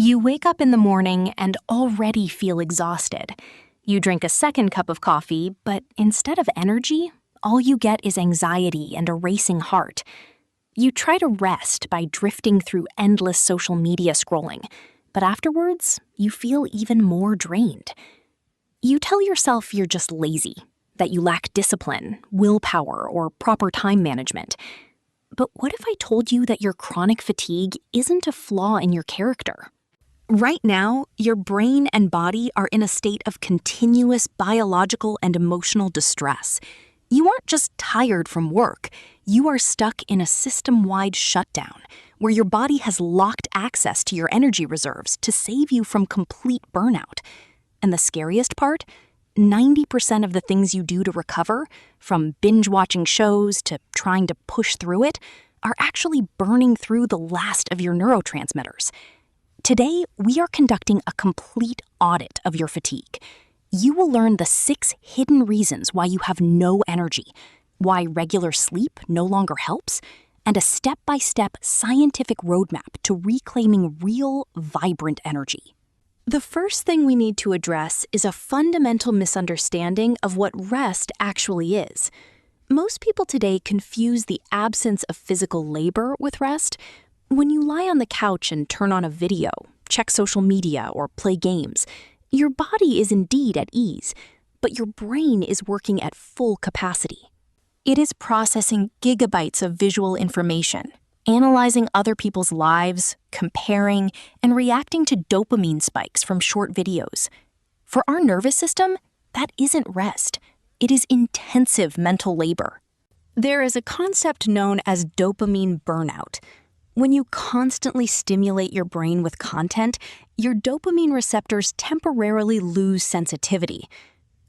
You wake up in the morning and already feel exhausted. You drink a second cup of coffee, but instead of energy, all you get is anxiety and a racing heart. You try to rest by drifting through endless social media scrolling, but afterwards, you feel even more drained. You tell yourself you're just lazy, that you lack discipline, willpower, or proper time management. But what if I told you that your chronic fatigue isn't a flaw in your character? Right now, your brain and body are in a state of continuous biological and emotional distress. You aren't just tired from work. You are stuck in a system-wide shutdown where your body has locked access to your energy reserves to save you from complete burnout. And the scariest part? 90% of the things you do to recover, from binge-watching shows to trying to push through it, are actually burning through the last of your neurotransmitters. Today, we are conducting a complete audit of your fatigue. You will learn the 6 hidden reasons why you have no energy, why regular sleep no longer helps, and a step-by-step scientific roadmap to reclaiming real, vibrant energy. The first thing we need to address is a fundamental misunderstanding of what rest actually is. Most people today confuse the absence of physical labor with rest. When you lie on the couch and turn on a video, check social media, or play games, your body is indeed at ease, but your brain is working at full capacity. It is processing gigabytes of visual information, analyzing other people's lives, comparing, and reacting to dopamine spikes from short videos. For our nervous system, that isn't rest. It is intensive mental labor. There is a concept known as dopamine burnout. When you constantly stimulate your brain with content, your dopamine receptors temporarily lose sensitivity.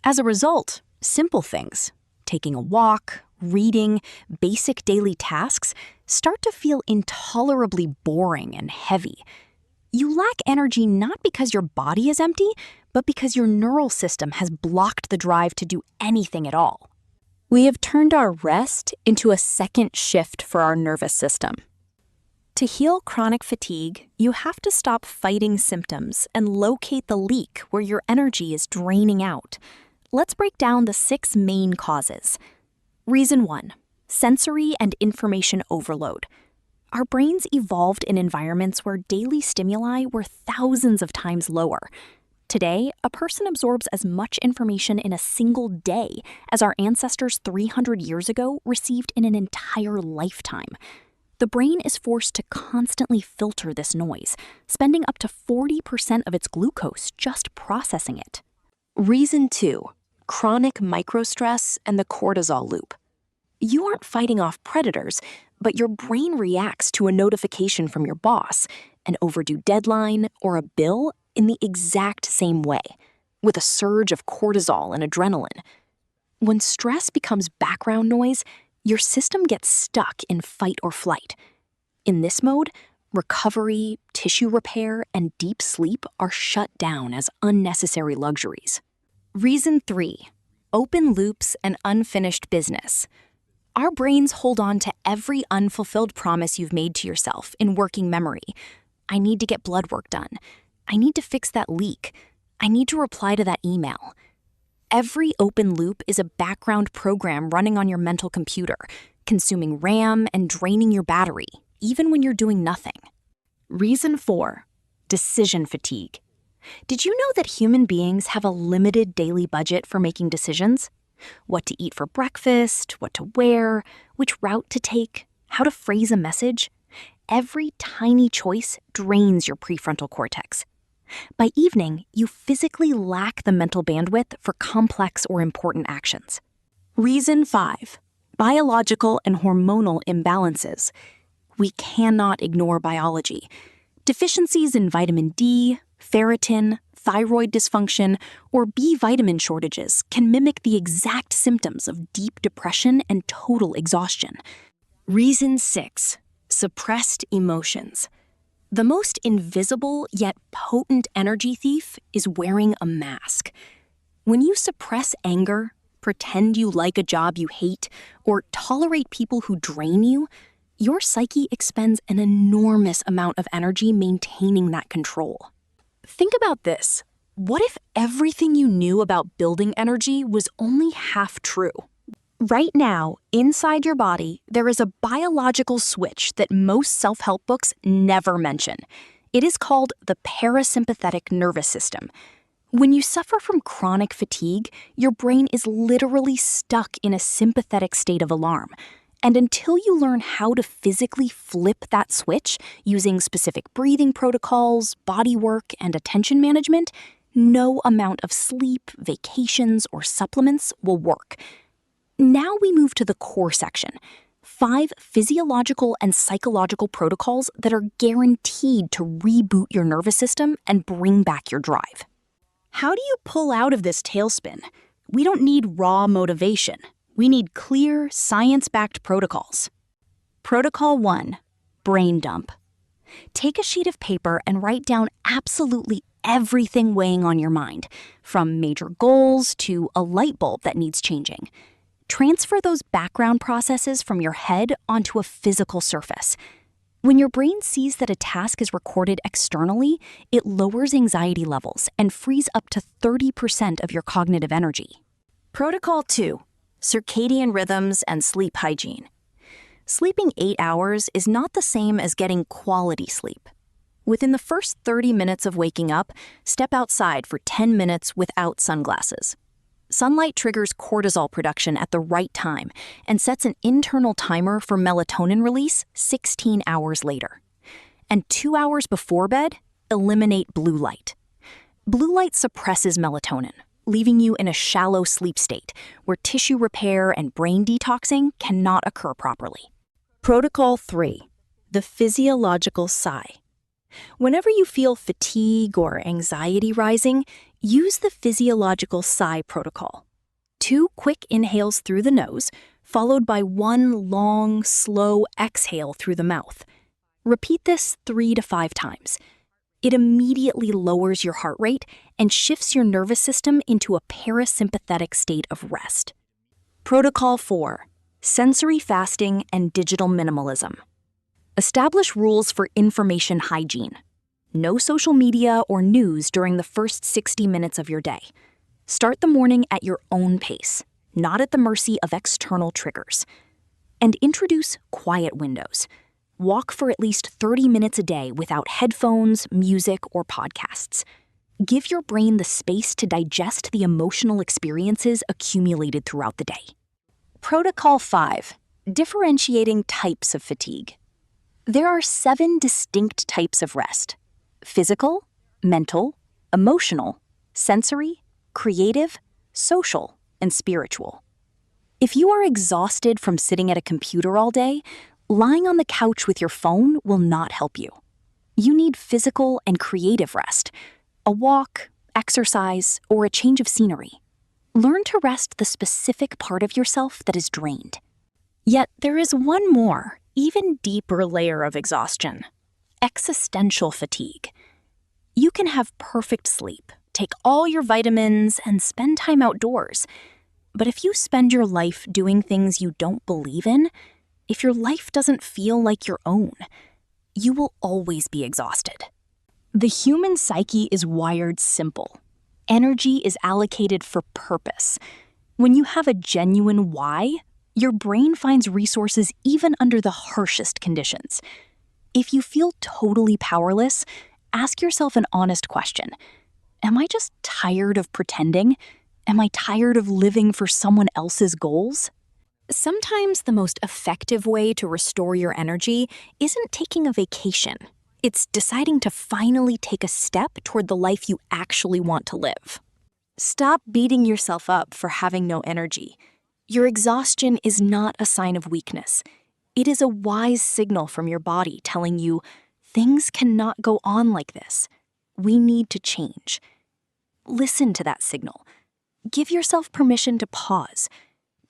As a result, simple things, taking a walk, reading, basic daily tasks, start to feel intolerably boring and heavy. You lack energy not because your body is empty, but because your neural system has blocked the drive to do anything at all. We have turned our rest into a second shift for our nervous system. To heal chronic fatigue, you have to stop fighting symptoms and locate the leak where your energy is draining out. Let's break down the 6 main causes. Reason 1, sensory and information overload. Our brains evolved in environments where daily stimuli were thousands of times lower. Today, a person absorbs as much information in a single day as our ancestors 300 years ago received in an entire lifetime. The brain is forced to constantly filter this noise, spending up to 40% of its glucose just processing it. Reason 2, chronic microstress and the cortisol loop. You aren't fighting off predators, but your brain reacts to a notification from your boss, an overdue deadline, or a bill in the exact same way, with a surge of cortisol and adrenaline. When stress becomes background noise, your system gets stuck in fight or flight. In this mode, recovery, tissue repair, and deep sleep are shut down as unnecessary luxuries. Reason 3, open loops and unfinished business. Our brains hold on to every unfulfilled promise you've made to yourself in working memory. I need to get blood work done. I need to fix that leak. I need to reply to that email. Every open loop is a background program running on your mental computer, consuming RAM and draining your battery, even when you're doing nothing. Reason 4, decision fatigue. Did you know that human beings have a limited daily budget for making decisions? What to eat for breakfast, what to wear, which route to take, how to phrase a message. Every tiny choice drains your prefrontal cortex. By evening, you physically lack the mental bandwidth for complex or important actions. Reason 5, biological and hormonal imbalances. We cannot ignore biology. Deficiencies in vitamin D, ferritin, thyroid dysfunction, or B vitamin shortages can mimic the exact symptoms of deep depression and total exhaustion. Reason 6, suppressed emotions. The most invisible yet potent energy thief is wearing a mask. When you suppress anger, pretend you like a job you hate, or tolerate people who drain you, your psyche expends an enormous amount of energy maintaining that control. Think about this. What if everything you knew about building energy was only half true? Right now, inside your body, there is a biological switch that most self-help books never mention. It is called the parasympathetic nervous system. When you suffer from chronic fatigue, your brain is literally stuck in a sympathetic state of alarm. And until you learn how to physically flip that switch using specific breathing protocols, body work, and attention management, no amount of sleep, vacations, or supplements will work. Now we move to the core section. 5 physiological and psychological protocols that are guaranteed to reboot your nervous system and bring back your drive. How do you pull out of this tailspin? We don't need raw motivation. We need clear, science-backed protocols. Protocol 1, brain dump. Take a sheet of paper and write down absolutely everything weighing on your mind, from major goals to a light bulb that needs changing. Transfer those background processes from your head onto a physical surface. When your brain sees that a task is recorded externally, it lowers anxiety levels and frees up to 30% of your cognitive energy. Protocol 2, circadian rhythms and sleep hygiene. Sleeping 8 hours is not the same as getting quality sleep. Within the first 30 minutes of waking up, step outside for 10 minutes without sunglasses. Sunlight triggers cortisol production at the right time and sets an internal timer for melatonin release 16 hours later. And 2 hours before bed, eliminate blue light. Blue light suppresses melatonin, leaving you in a shallow sleep state where tissue repair and brain detoxing cannot occur properly. Protocol 3, the physiological sigh. Whenever you feel fatigue or anxiety rising, use the physiological sigh protocol. 2 quick inhales through the nose, followed by 1 long, slow exhale through the mouth. Repeat this 3 to 5 times. It immediately lowers your heart rate and shifts your nervous system into a parasympathetic state of rest. Protocol 4, sensory fasting and digital minimalism. Establish rules for information hygiene. No social media or news during the first 60 minutes of your day. Start the morning at your own pace, not at the mercy of external triggers. And introduce quiet windows. Walk for at least 30 minutes a day without headphones, music, or podcasts. Give your brain the space to digest the emotional experiences accumulated throughout the day. Protocol 5, differentiating types of fatigue. There are 7 distinct types of rest: physical, mental, emotional, sensory, creative, social, and spiritual. If you are exhausted from sitting at a computer all day, lying on the couch with your phone will not help you. You need physical and creative rest, a walk, exercise, or a change of scenery. Learn to rest the specific part of yourself that is drained. Yet there is one more, even deeper layer of exhaustion: existential fatigue. You can have perfect sleep, take all your vitamins, and spend time outdoors. But if you spend your life doing things you don't believe in, if your life doesn't feel like your own, you will always be exhausted. The human psyche is wired simple. Energy is allocated for purpose. When you have a genuine why, your brain finds resources even under the harshest conditions. If you feel totally powerless, ask yourself an honest question. Am I just tired of pretending? Am I tired of living for someone else's goals? Sometimes the most effective way to restore your energy isn't taking a vacation. It's deciding to finally take a step toward the life you actually want to live. Stop beating yourself up for having no energy. Your exhaustion is not a sign of weakness. It is a wise signal from your body telling you, things cannot go on like this. We need to change. Listen to that signal. Give yourself permission to pause.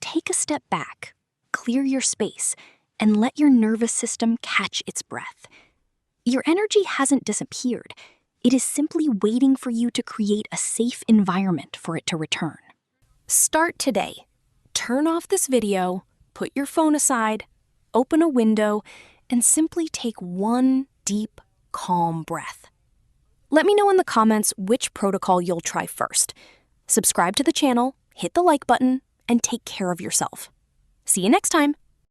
Take a step back, clear your space, and let your nervous system catch its breath. Your energy hasn't disappeared. It is simply waiting for you to create a safe environment for it to return. Start today. Turn off this video, put your phone aside, open a window, and simply take one deep, calm breath. Let me know in the comments which protocol you'll try first. Subscribe to the channel, hit the like button, and take care of yourself. See you next time.